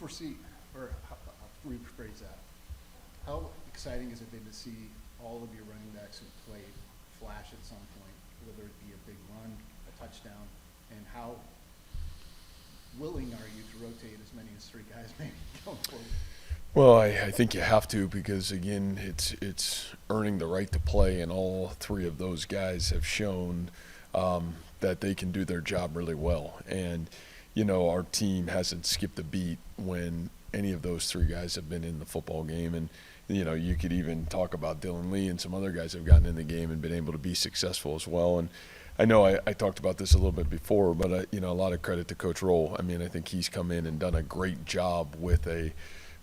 foresee, or how rephrase that? How exciting has it been to see all of your running backs who played flash at some point, whether it be a big run, a touchdown, and how willing are you to rotate as many as three guys maybe going forward? Well, I think you have to because, again, it's earning the right to play, and all three of those guys have shown that they can do their job really well. And, our team hasn't skipped a beat when any of those three guys have been in the football game. And, you could even talk about Dylan Lee and some other guys have gotten in the game and been able to be successful as well. And I know I talked about this a little bit before, but, a lot of credit to Coach Roll. I mean, I think he's come in and done a great job with a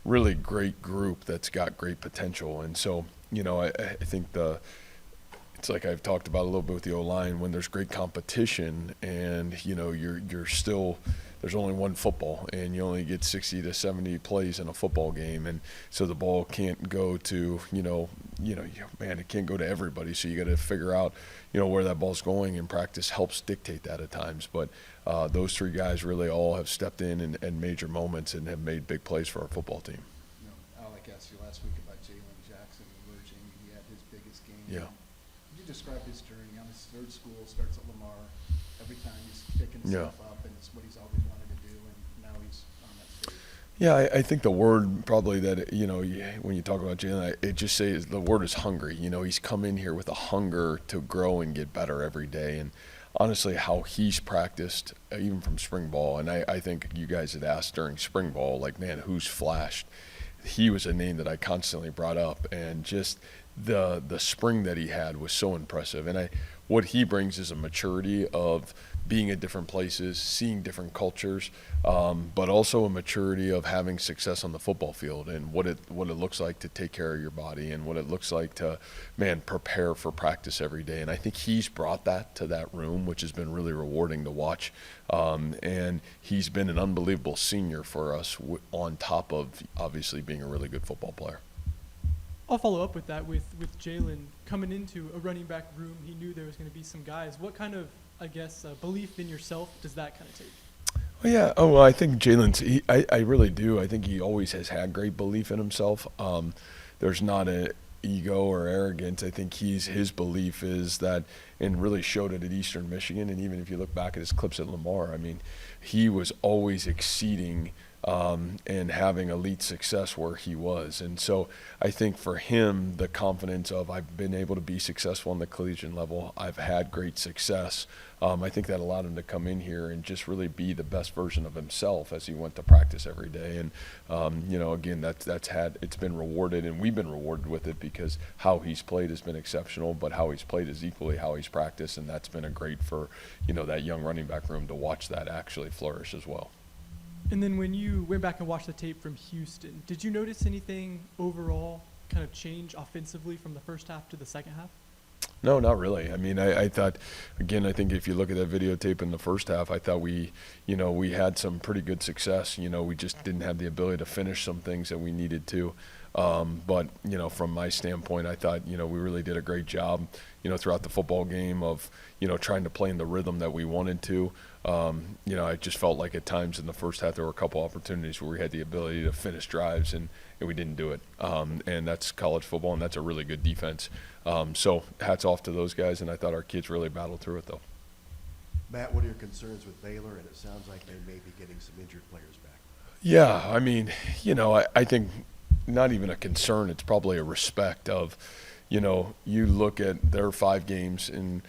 really great group that's got great potential. And so, I think it's like I've talked about a little bit with the O-line, when there's great competition and, you're still – there's only one football and you only get 60 to 70 plays in a football game. And so the ball can't go to, it can't go to everybody. So you got to figure out, where that ball's going, and practice helps dictate that at times. But those three guys really all have stepped in and major moments and have made big plays for our football team. Alec asked you last week about Jaylen Jackson emerging. He had his biggest game. Yeah. Could you describe his journey? On his third school, starts at Lamar. Every time he's picking stuff up, and it's what he's always wanted to do, and now he's on that stage. Yeah, I think the word probably that, when you talk about Jaylen, it just says the word is hungry. He's come in here with a hunger to grow and get better every day. And honestly, how he's practiced, even from spring ball, and I think you guys had asked during spring ball, like, man, who's flashed? He was a name that I constantly brought up, and just the spring that he had was so impressive. And what he brings is a maturity of being at different places, seeing different cultures, but also a maturity of having success on the football field, and what it looks like to take care of your body, and what it looks like to, prepare for practice every day. And I think he's brought that to that room, which has been really rewarding to watch. And he's been an unbelievable senior for us, on top of obviously being a really good football player. I'll follow up with that with Jaylen coming into a running back room. He knew there was going to be some guys. What kind of, belief in yourself does that kind of take? Well, yeah. Oh, well, I think Jaylen's. I really do. I think he always has had great belief in himself. There's not an ego or arrogance. I think his belief is that, and really showed it at Eastern Michigan. And even if you look back at his clips at Lamar, I mean, he was always exceeding and having elite success where he was. And so I think for him, the confidence of, I've been able to be successful on the collegiate level, I've had great success, I think that allowed him to come in here and just really be the best version of himself as he went to practice every day. And again, it's been rewarded, and we've been rewarded with it, because how he's played has been exceptional, but how he's played is equally how he's practiced, and that's been a great for that young running back room to watch that actually flourish as well. And then when you went back and watched the tape from Houston, did you notice anything overall kind of change offensively from the first half to the second half? No, not really. I mean, I thought, again, I think if you look at that videotape in the first half, I thought we had some pretty good success. We just didn't have the ability to finish some things that we needed to. But, from my standpoint, I thought, we really did a great job, throughout the football game of, trying to play in the rhythm that we wanted to. I just felt like at times in the first half there were a couple opportunities where we had the ability to finish drives and we didn't do it. And that's college football, and that's a really good defense. So hats off to those guys, and I thought our kids really battled through it, though. Matt, what are your concerns with Baylor? And it sounds like they may be getting some injured players back. Yeah, I mean, I think not even a concern. It's probably a respect of, you look at their 5 games and,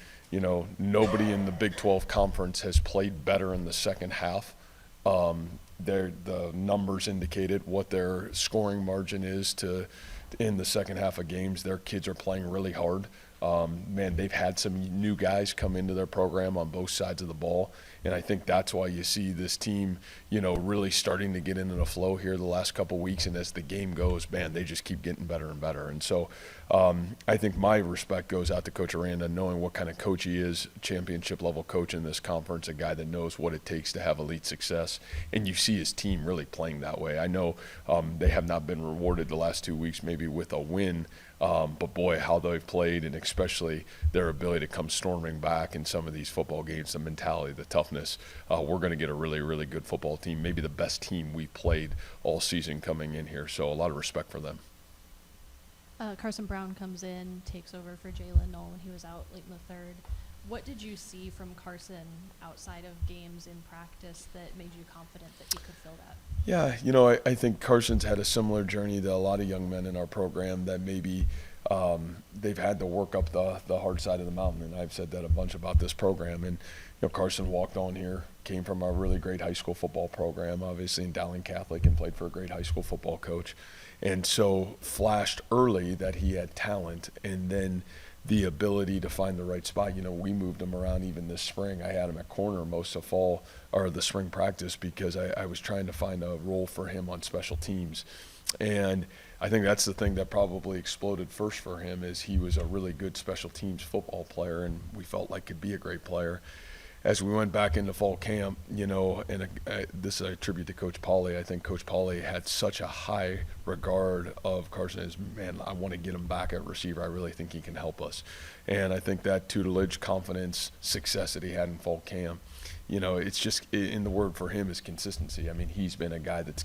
nobody in the Big 12 conference has played better in the second half. The numbers indicated what their scoring margin is in the second half of games. Their kids are playing really hard. They've had some new guys come into their program on both sides of the ball. And I think that's why you see this team, really starting to get into the flow here the last couple of weeks. And as the game goes, they just keep getting better and better. And so I think my respect goes out to Coach Aranda, knowing what kind of coach he is, championship level coach in this conference, a guy that knows what it takes to have elite success. And you see his team really playing that way. I know they have not been rewarded the last 2 weeks maybe with a win, but boy, how they've played, and especially their ability to come storming back in some of these football games, the mentality, the toughness. toughness, we're going to get a really, really good football team, maybe the best team we've played all season coming in here. So a lot of respect for them. Carson Brown comes in, takes over for Jaylen when he was out late in the third. What did you see from Carson outside of games in practice that made you confident that he could fill that? Yeah, I think Carson's had a similar journey to a lot of young men in our program that maybe they've had to work up the hard side of the mountain, and I've said that a bunch about this program. And Carson walked on here, came from a really great high school football program, obviously in Dowling Catholic, and played for a great high school football coach, and so flashed early that he had talent, and then the ability to find the right spot. We moved him around even this spring. I had him at corner most of fall or the spring practice because I was trying to find a role for him on special teams. And I think that's the thing that probably exploded first for him is he was a really good special teams football player, and we felt like could be a great player. As we went back into fall camp, and this I attribute to Coach Pauly. I think Coach Pauly had such a high regard of Carson as, man, I want to get him back at receiver. I really think he can help us. And I think that tutelage, confidence, success that he had in fall camp, it's just, in the word for him is consistency. I mean, he's been a guy that's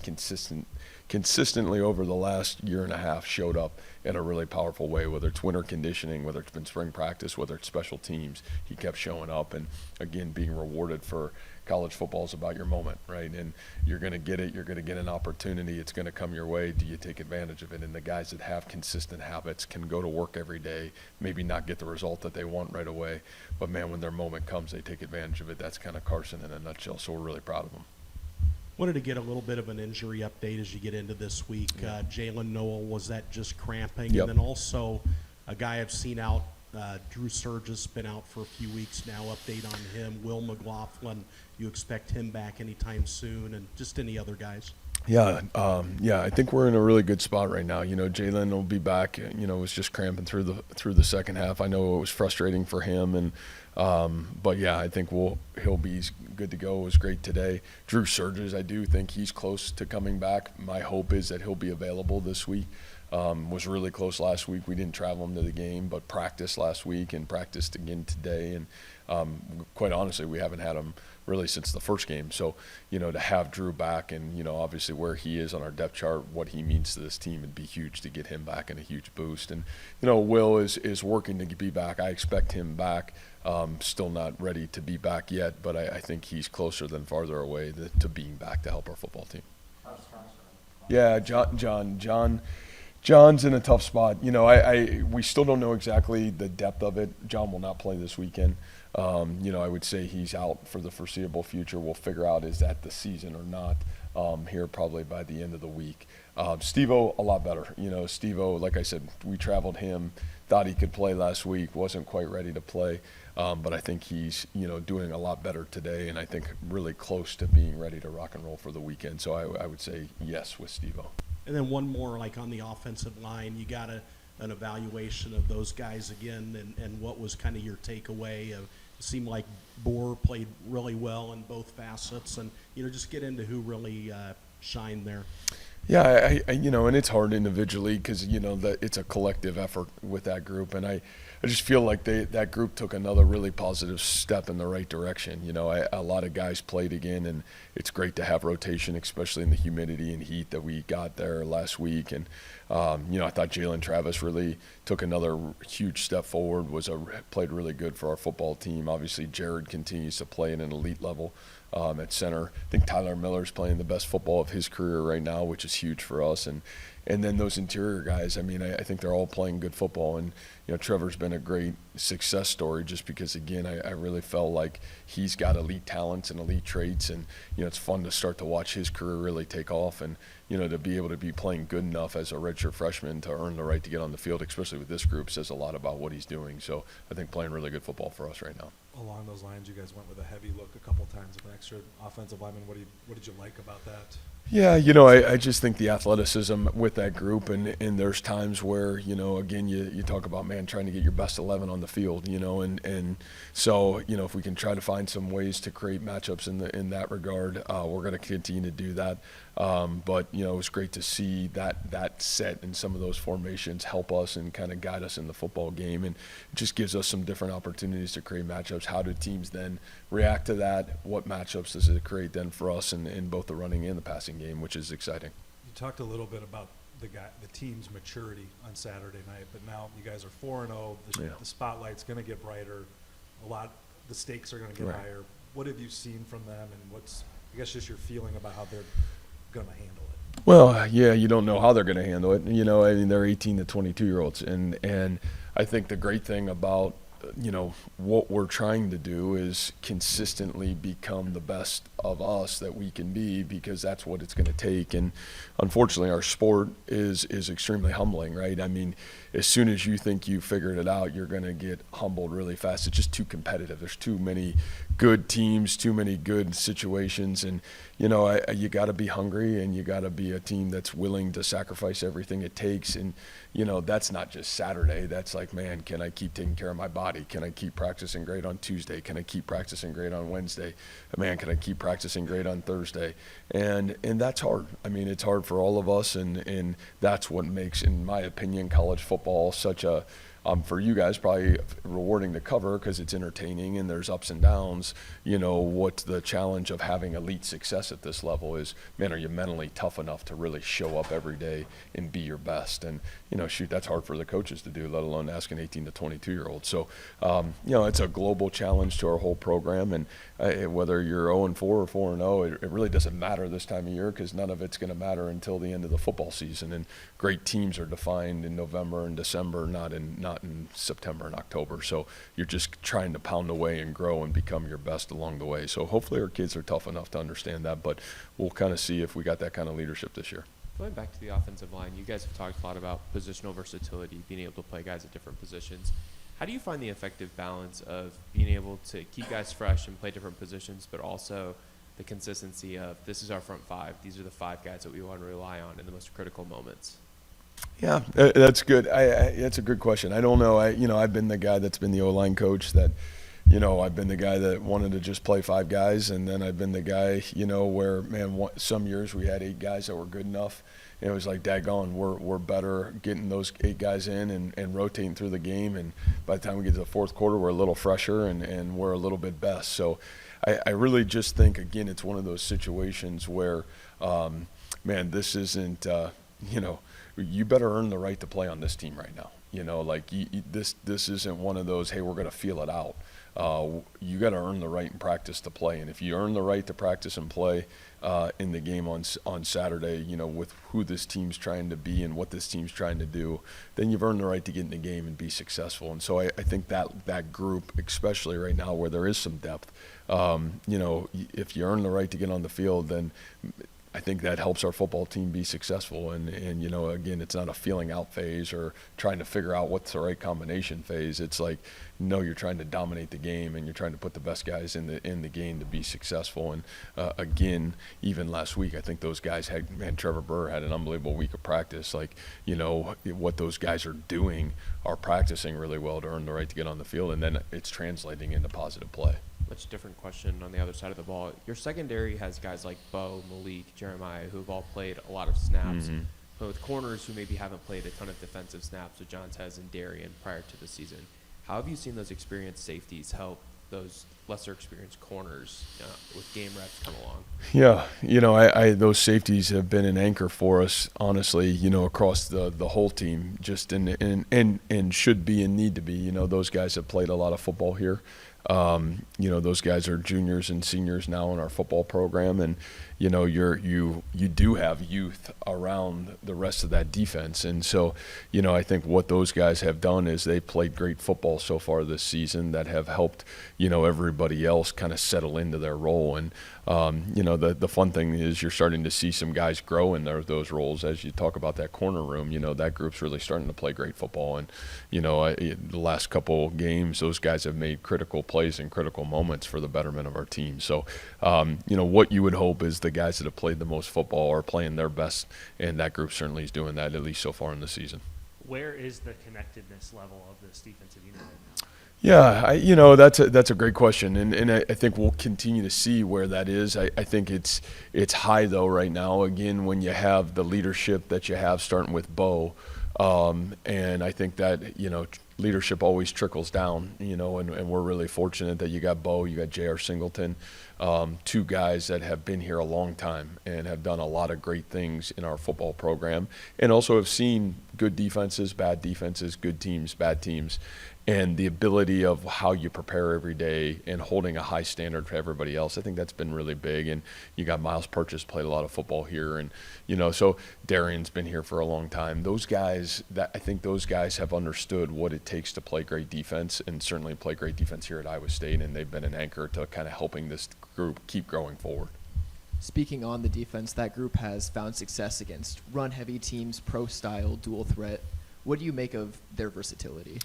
consistently over the last year and a half showed up in a really powerful way, whether it's winter conditioning, whether it's been spring practice, whether it's special teams. He kept showing up and, again, being rewarded for college football is about your moment, right? And you're going to get it. You're going to get an opportunity. It's going to come your way. Do you take advantage of it? And the guys that have consistent habits can go to work every day, maybe not get the result that they want right away, but, man, when their moment comes, they take advantage of it. That's kind of Carson in a nutshell, so we're really proud of him. Wanted to get a little bit of an injury update as you get into this week. Jaylen Noel, was that just cramping? Yep. And then also a guy I've seen out, Drew Surges, been out for a few weeks now. Update on him. Will McLaughlin, you expect him back anytime soon? And just any other guys? Yeah, I think we're in a really good spot right now. Jaylen will be back. Was just cramping through the second half. I know it was frustrating for him, and but yeah, I think he'll be good to go. It was great today. Drew Surges, I do think he's close to coming back. My hope is that he'll be available this week. Was really close last week. We didn't travel him to the game, but practiced last week and practiced again today. And quite honestly, we haven't had him really since the first game. So, to have Drew back and, obviously where he is on our depth chart, what he means to this team, it'd be huge to get him back and a huge boost. And, Will is working to be back. I expect him back. Still not ready to be back yet, but I think he's closer than farther away to being back to help our football team. Yeah, John's in a tough spot. We still don't know exactly the depth of it. John will not play this weekend. I would say he's out for the foreseeable future. We'll figure out is that the season or not here probably by the end of the week. Steve-O, a lot better. Steve-O, like I said, we traveled him, thought he could play last week, wasn't quite ready to play. But I think he's, doing a lot better today, and I think really close to being ready to rock and roll for the weekend. So I would say yes with Steve-O. And then one more, like on the offensive line, you got an evaluation of those guys again, and what was kind of your takeaway? It seemed like Bohr played really well in both facets, and just get into who really shined there. Yeah, and it's hard individually because that it's a collective effort with that group, and I just feel like that group took another really positive step in the right direction. A lot of guys played again, and it's great to have rotation, especially in the humidity and heat that we got there last week. And I thought Jalen Travis really took another huge step forward. Played really good for our football team. Obviously, Jared continues to play at an elite level at center. I think Tyler Miller's playing the best football of his career right now, which is huge for us. And then those interior guys, I think they're all playing good football. And, Trevor's been a great success story just because, again, I really felt like he's got elite talents and elite traits. And, it's fun to start to watch his career really take off and, to be able to be playing good enough as a redshirt freshman to earn the right to get on the field, especially with this group, says a lot about what he's doing. So I think playing really good football for us right now. Along those lines, you guys went with a heavy look a couple times of an extra offensive lineman. What did you like about that? Yeah, I just think the athleticism with that group, and there's times where, again, you talk about, man, trying to get your best 11 on the field, and so, if we can try to find some ways to create matchups in that regard, we're going to continue to do that. But, it was great to see that set and some of those formations help us and kind of guide us in the football game, and it just gives us some different opportunities to create matchups. yards. How do teams then react to that? What matchups does it create then for us in both the running and the passing game, which is exciting. You talked a little bit about the team's maturity on Saturday night, but now you guys are 4-0. The spotlight's going to get brighter. The stakes are going to get higher. What have you seen from them, and what's, I guess, just your feeling about how they're going to handle it? Well, yeah, you don't know how they're going to handle it. You know, I mean, they're 18 to 22-year-olds, and I think the great thing about what we're trying to do is consistently become the best of us that we can be, because that's what it's going to take. And unfortunately, our sport is extremely humbling, right? I mean, as soon as you think you figured it out, you're going to get humbled really fast. It's just too competitive. There's too many good teams, too many good situations, and you got to be hungry, and you got to be a team that's willing to sacrifice everything it takes. And that's not just Saturday. That's like, man, can I keep taking care of my body? Can I keep practicing great on Tuesday? Can I keep practicing great on Wednesday? Man, can I keep practicing great on Thursday? And that's hard. I mean, it's hard for all of us, and that's what makes, in my opinion, college football such a for you guys, probably rewarding to cover because it's entertaining and there's ups and downs. What the challenge of having elite success at this level is, man, are you mentally tough enough to really show up every day and be your best? And, shoot, that's hard for the coaches to do, let alone ask an 18 to 22-year-old. So, it's a global challenge to our whole program. And whether you're 0-4 or 4-0, it really doesn't matter this time of year, because none of it's going to matter until the end of the football season. And great teams are defined in November and December, not in September and October. So you're just trying to pound away and grow and become your best along the way. So hopefully our kids are tough enough to understand that, but we'll kind of see if we got that kind of leadership this year. Going back to the offensive line, you guys have talked a lot about positional versatility, being able to play guys at different positions. How do you find the effective balance of being able to keep guys fresh and play different positions, but also the consistency of, this is our front five, these are the five guys that we want to rely on in the most critical moments? Yeah, that's good. That's a good question. I don't know. I've been the guy that's been the O-line coach that, I've been the guy that wanted to just play five guys, and then I've been the guy, where, man, some years we had 8 guys that were good enough. And it was like, daggone, we're better getting those 8 guys in and rotating through the game. And by the time we get to the fourth quarter, we're a little fresher and we're a little bit best. So I really just think, again, it's one of those situations where, man, this isn't, you better earn the right to play on this team right now. This isn't one of those, hey, we're going to feel it out. You got to earn the right in practice to play. And if you earn the right to practice and play in the game on Saturday, with who this team's trying to be and what this team's trying to do, then you've earned the right to get in the game and be successful. And so I think that group, especially right now where there is some depth, if you earn the right to get on the field, then I think that helps our football team be successful. And again, it's not a feeling out phase or trying to figure out what's the right combination phase. It's like, no, you're trying to dominate the game and you're trying to put the best guys in the game to be successful. And again, even last week, I think those guys Trevor Burr had an unbelievable week of practice. What those guys are doing are practicing really well to earn the right to get on the field, and then it's translating into positive play. Much different question on the other side of the ball. Your secondary has guys like Bo, Malik, Jeremiah, who have all played a lot of snaps, but with corners who maybe haven't played a ton of defensive snaps with John Tez and Darian prior to the season. How have you seen those experienced safeties help those lesser experienced corners with game reps come along? Yeah, those safeties have been an anchor for us, honestly, across the whole team, just and should be and need to be. Those guys have played a lot of football here. Those guys are juniors and seniors now in our football program, and you do have youth around the rest of that defense. And so, I think what those guys have done is they played great football so far this season that have helped, everybody else kind of settle into their role. And, the fun thing is you're starting to see some guys grow in those roles. As you talk about that corner room, that group's really starting to play great football. And, the last couple games, those guys have made critical plays in critical moments for the betterment of our team. So, what you would hope is the guys that have played the most football are playing their best, and that group certainly is doing that, at least so far in the season. Where is the connectedness level of this defensive unit right now? Yeah, that's a great question, and I think we'll continue to see where that is. I think it's high though right now. Again, when you have the leadership that you have, starting with Bo, and I think that leadership always trickles down, and we're really fortunate that you got Bo, you got J.R. Singleton, two guys that have been here a long time and have done a lot of great things in our football program, and also have seen good defenses, bad defenses, good teams, bad teams, and the ability of how you prepare every day and holding a high standard for everybody else. I think that's been really big. And you got Miles Purchase, played a lot of football here, and so Darian's been here for a long time. I think those guys have understood what it takes to play great defense, and certainly play great defense here at Iowa State, and they've been an anchor to kind of helping this group keep growing forward. Speaking on the defense, that group has found success against run-heavy teams, pro-style, dual threat. What do you make of their versatility?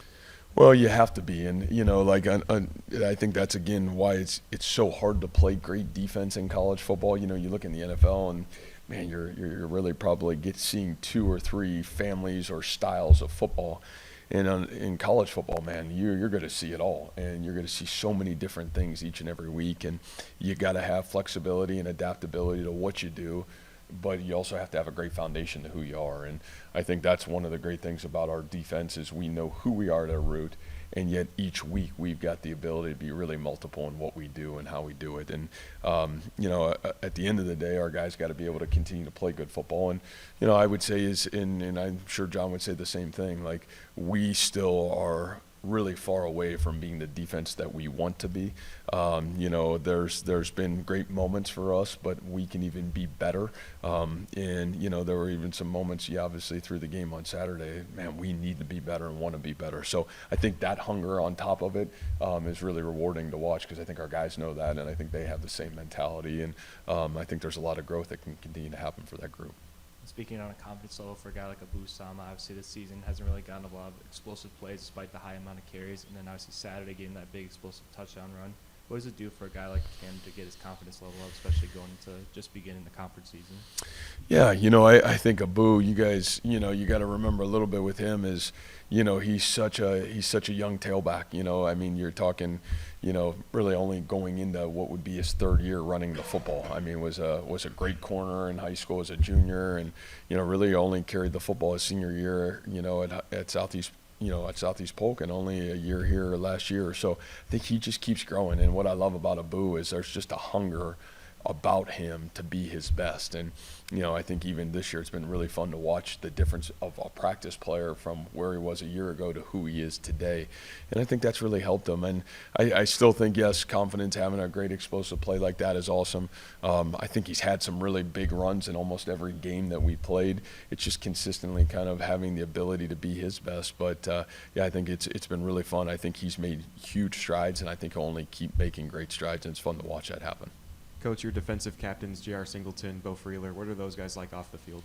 Well, you have to be, and I think that's again why it's so hard to play great defense in college football. You look in the NFL, and man, you're really probably seeing 2 or 3 families or styles of football. And in college football, man, you're going to see it all, and you're going to see so many different things each and every week, and you got to have flexibility and adaptability to what you do. But you also have to have a great foundation to who you are. And I think that's one of the great things about our defense is we know who we are at our root, and yet each week we've got the ability to be really multiple in what we do and how we do it. And, at the end of the day, our guys got to be able to continue to play good football. And, I would say and I'm sure John would say the same thing, like we still are really far away from being the defense that we want to be. There's been great moments for us, but we can even be better. There were even some moments, obviously through the game on Saturday, man, we need to be better and want to be better. So I think that hunger on top of it is really rewarding to watch, because I think our guys know that, and I think they have the same mentality. And I think there's a lot of growth that can continue to happen for that group. Speaking on a confidence level for a guy like Abu Sama, obviously this season hasn't really gotten a lot of explosive plays despite the high amount of carries, and then obviously Saturday getting that big explosive touchdown run. What does it do for a guy like him to get his confidence level up, especially going into just beginning the conference season? Yeah, I think Abu, you guys, you got to remember a little bit with him is, he's such a young tailback. You're talking, really only going into what would be his 3rd year running the football. Was a great corner in high school as a junior, and really only carried the football his senior year, at Southeast. At Southeast Polk, and only a year here last year. So I think he just keeps growing. And what I love about Abu is there's just a hunger about him to be his best. And, I think even this year it's been really fun to watch the difference of a practice player from where he was a year ago to who he is today. And I think that's really helped him. And I still think, yes, confidence, having a great explosive play like that is awesome. I think he's had some really big runs in almost every game that we played. It's just consistently kind of having the ability to be his best. But, I think it's been really fun. I think he's made huge strides, and I think he'll only keep making great strides, and it's fun to watch that happen. Coach, your defensive captains, J.R. Singleton, Bo Freeler, what are those guys like off the field?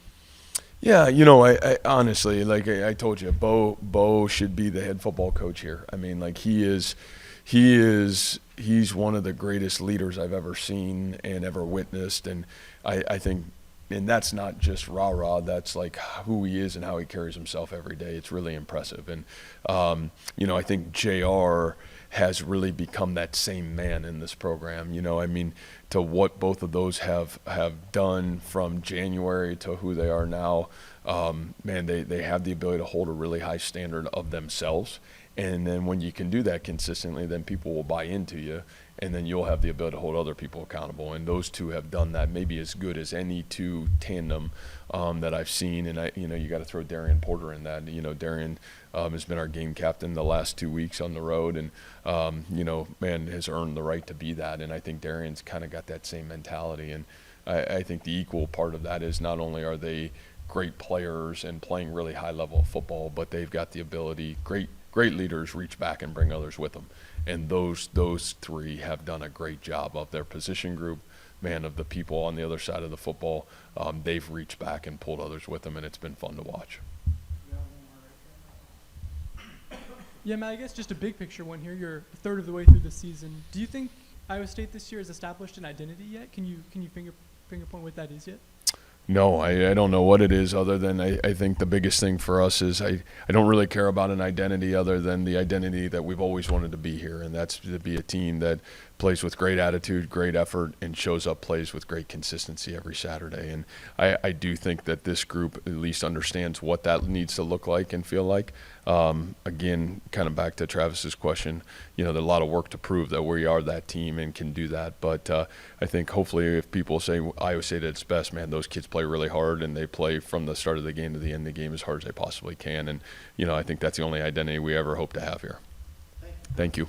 Yeah, I honestly, like I told you, Bo should be the head football coach here. He's one of the greatest leaders I've ever seen and ever witnessed. And I think, and that's not just rah-rah, that's like who he is and how he carries himself every day. It's really impressive. And, I think JR has really become that same man in this program. To what both of those have done from January to who they are now, man, they have the ability to hold a really high standard of themselves. And then when you can do that consistently, then people will buy into you, and then you'll have the ability to hold other people accountable. And those two have done that maybe as good as any two tandem that I've seen. And you got to throw Darian Porter in that. Darian has been our game captain the last 2 weeks on the road, and man, has earned the right to be that. And I think Darian's kind of got that same mentality. And I think the equal part of that is not only are they great players and playing really high level of football, but they've got the ability, great leaders reach back and bring others with them. And those 3 have done a great job of their position group, man, of the people on the other side of the football. They've reached back and pulled others with them, and it's been fun to watch. Yeah, Matt, I guess just a big picture one here. You're a third of the way through the season. Do you think Iowa State this year has established an identity yet? Can you finger point what that is yet? No, I don't know what it is, other than I think the biggest thing for us is I don't really care about an identity other than the identity that we've always wanted to be here, and that's to be a team that plays with great attitude, great effort, and shows up plays with great consistency every Saturday. And I do think that this group at least understands what that needs to look like and feel like. Again, kind of back to Travis's question, there's a lot of work to prove that we are that team and can do that. But I think hopefully if people say Iowa State at its best, man, those kids play really hard and they play from the start of the game to the end of the game as hard as they possibly can. And, I think that's the only identity we ever hope to have here. Thank you.